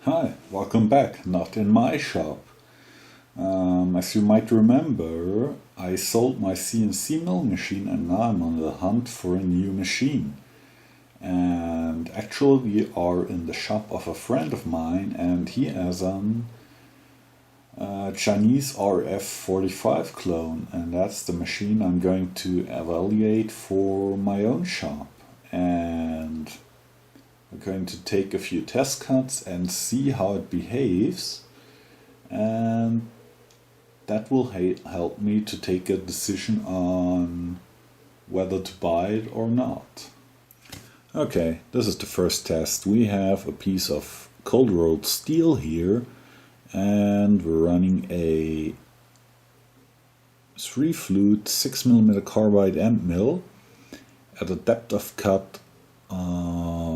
Hi, welcome back. Not in my shop. As you might remember, I sold my CNC mill machine and now I'm on the hunt for a new machine. And actually we are in the shop of a friend of mine and he has an Chinese RF45 clone, and that's the machine I'm going to evaluate for my own shop. And we're going to take a few test cuts and see how it behaves, and that will help me to take a decision on whether to buy it or not. Okay, this is the first test. We have a piece of cold rolled steel here, and we're running a 3-flute 6mm carbide end mill at a depth of cut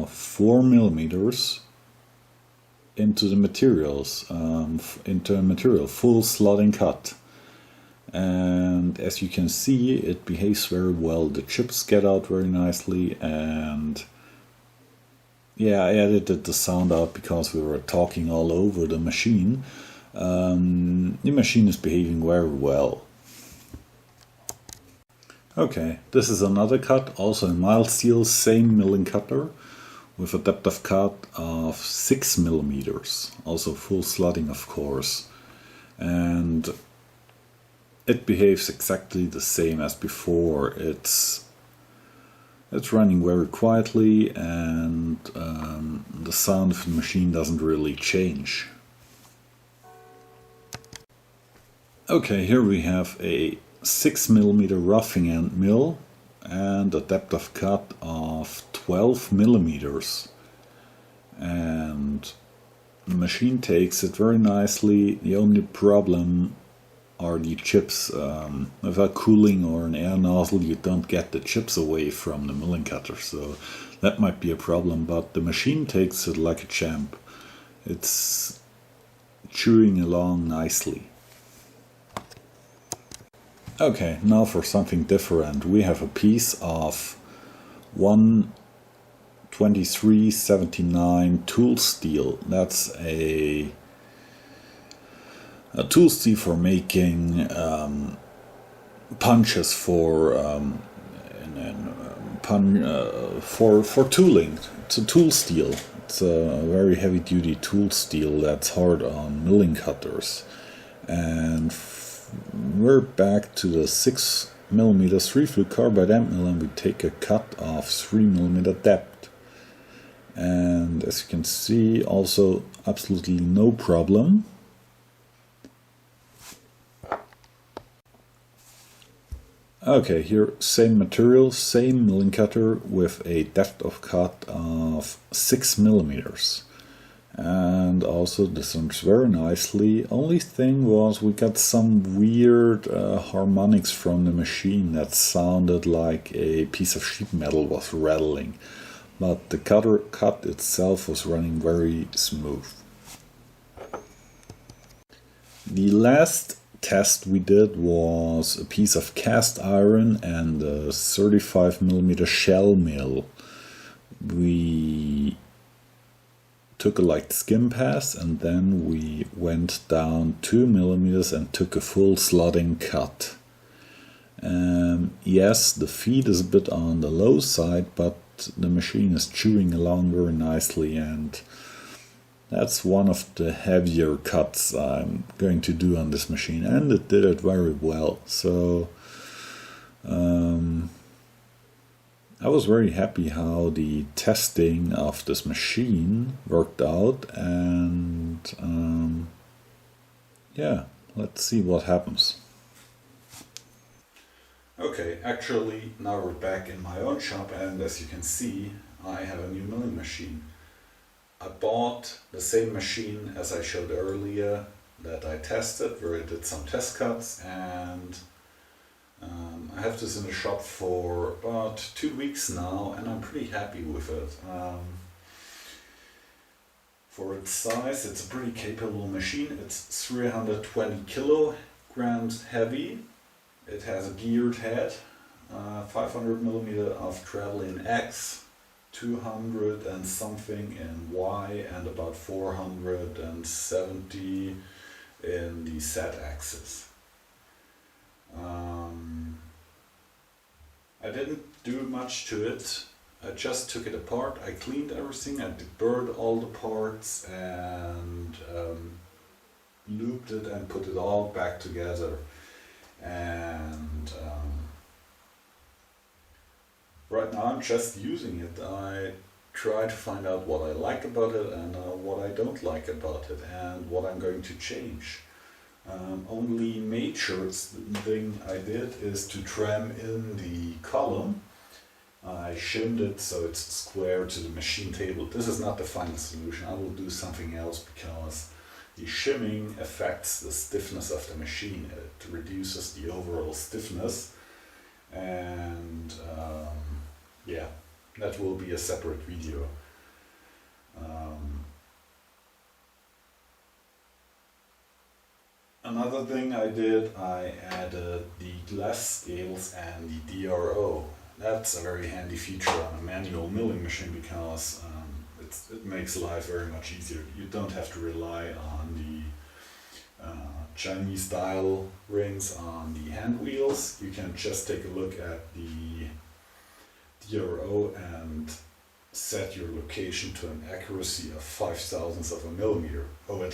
4 millimeters into the materials, into a material, full slotting cut. And as you can see, it behaves very well. The chips get out very nicely, and yeah, I edited the sound out because we were talking all over the machine. The machine is behaving very well. Okay, this is another cut, also in mild steel, same milling cutter, with a depth of cut of 6 millimeters, also full slotting of course. And it behaves exactly the same as before. It's running very quietly, and the sound of the machine doesn't really change. Okay, here we have a 6mm roughing end mill and a depth of cut of 12 millimeters. And the machine takes it very nicely. The only problem are the chips. Without cooling or an air nozzle, you don't get the chips away from the milling cutter, so that might be a problem, but the machine takes it like a champ. It's chewing along nicely. Okay, now for something different. We have a piece of 12379 tool steel. That's a tool steel for making punches for for tooling. It's a tool steel. It's a very heavy duty tool steel that's hard on milling cutters. And we're back to the 6mm 3-flute carbide end mill, and we take a cut of 3mm depth. And as you can see, also absolutely no problem. Okay, here same material, same milling cutter with a depth of cut of 6 millimeters. And also this runs very nicely. Only thing was we got some weird harmonics from the machine that sounded like a piece of sheet metal was rattling. But the cut itself was running very smooth. The last test we did was a piece of cast iron and a 35mm shell mill. We took a light skim pass, and then we went down 2 millimeters and took a full slotting cut. Yes, the feed is a bit on the low side, but the machine is chewing along very nicely, and that's one of the heavier cuts I'm going to do on this machine, and it did it very well. So I was very happy how the testing of this machine worked out, and yeah, let's see what happens. Okay, actually now we're back in my own shop, and as you can see, I have a new milling machine. I bought the same machine as I showed earlier that I tested, where I did some test cuts, and I have this in the shop for about 2 weeks now, and I'm pretty happy with it. For its size, it's a pretty capable machine. It's 320 kilograms heavy. It has a geared head, 500mm of travel in X, 200 and something in Y and about 470 in the Z axis. I didn't do much to it. I just took it apart, I cleaned everything, I deburred all the parts and looped it and put it all back together. And right now I'm just using it. I try to find out what I like about it and what I don't like about it and what I'm going to change. Only major thing I did is to trim in the column. I shimmed it so it's square to the machine table. This is not the final solution. I will do something else because the shimming affects the stiffness of the machine. It reduces the overall stiffness, and yeah, that will be a separate video. Another thing I did, I added the glass scales and the DRO. That's a very handy feature on a manual milling machine because it makes life very much easier. You don't have to rely on the Chinese style rings on the hand wheels. You can just take a look at the DRO and set your location to an accuracy of 5/1000 of a millimeter, or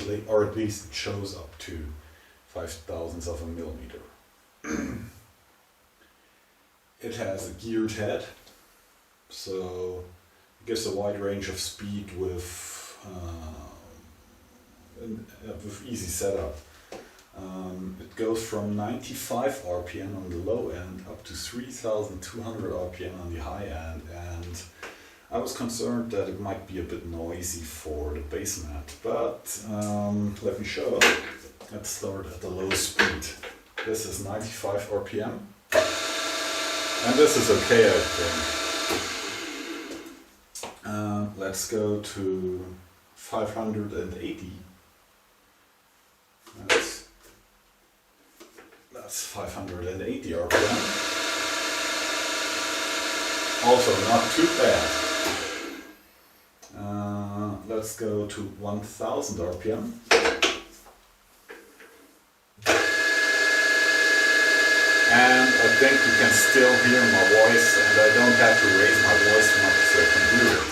at least it shows up to 5/1000 of a millimeter. It has a geared head, so it gives a wide range of speed with easy setup. It goes from 95 RPM on the low end up to 3200 RPM on the high end, and I was concerned that it might be a bit noisy for the basement, but let me show. Let's start at the low speed. This is 95 RPM. And this is okay, I think. Let's go to 580. That's 580 RPM. Also not too bad. Let's go to 1000 RPM. And I think you can still hear my voice, and I don't have to raise my voice much so I can hear it.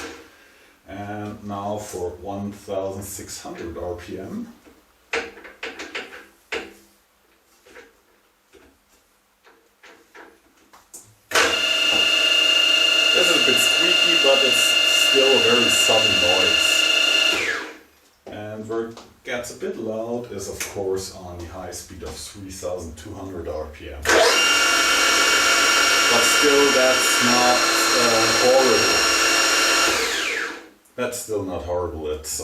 And now for 1600 RPM. This is a bit squeaky, but it's still a very sudden noise. And where it gets a bit loud is of course on the high speed of 3200 RPM. But still that's not horrible. That's still not horrible. It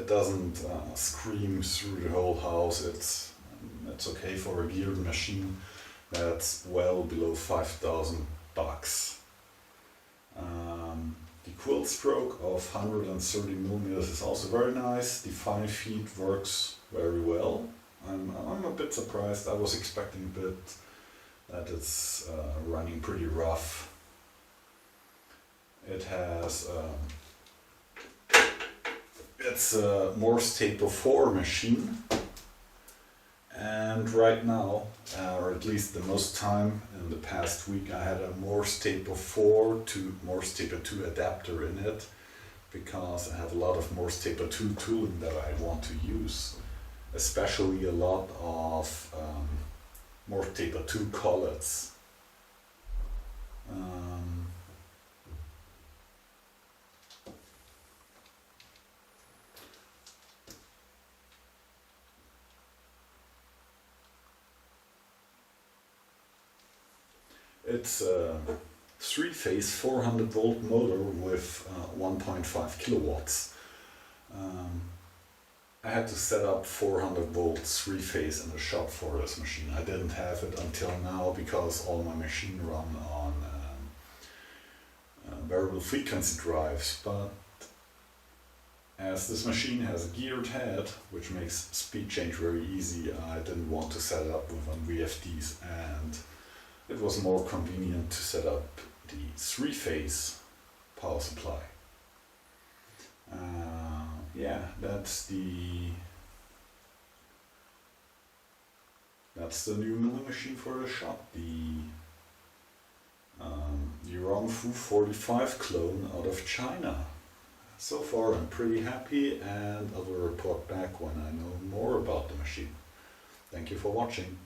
doesn't scream through the whole house. It's okay for a geared machine that's well below $5,000. The quill stroke of 130 millimeters is also very nice. The fine feed works very well. I'm a bit surprised. I was expecting a bit that it's running pretty rough. It has it's a Morse Taper 4 machine, and right now, or at least the most time in the past week, I had a Morse Taper 4 to Morse Taper 2 adapter in it because I have a lot of Morse Taper 2 tooling that I want to use, especially a lot of Morse Taper 2 collets. It's a 3-phase 400 volt motor with 1.5 kilowatts. I had to set up 400 volt 3-phase in the shop for this machine. I didn't have it until now because all my machine run on variable frequency drives, but as this machine has a geared head, which makes speed change very easy, I didn't want to set it up with one VFDs, and it was more convenient to set up the 3-phase power supply. Yeah, that's the new milling machine for the shop. The Yurongfu 45 clone out of China. So far I'm pretty happy, and I will report back when I know more about the machine. Thank you for watching.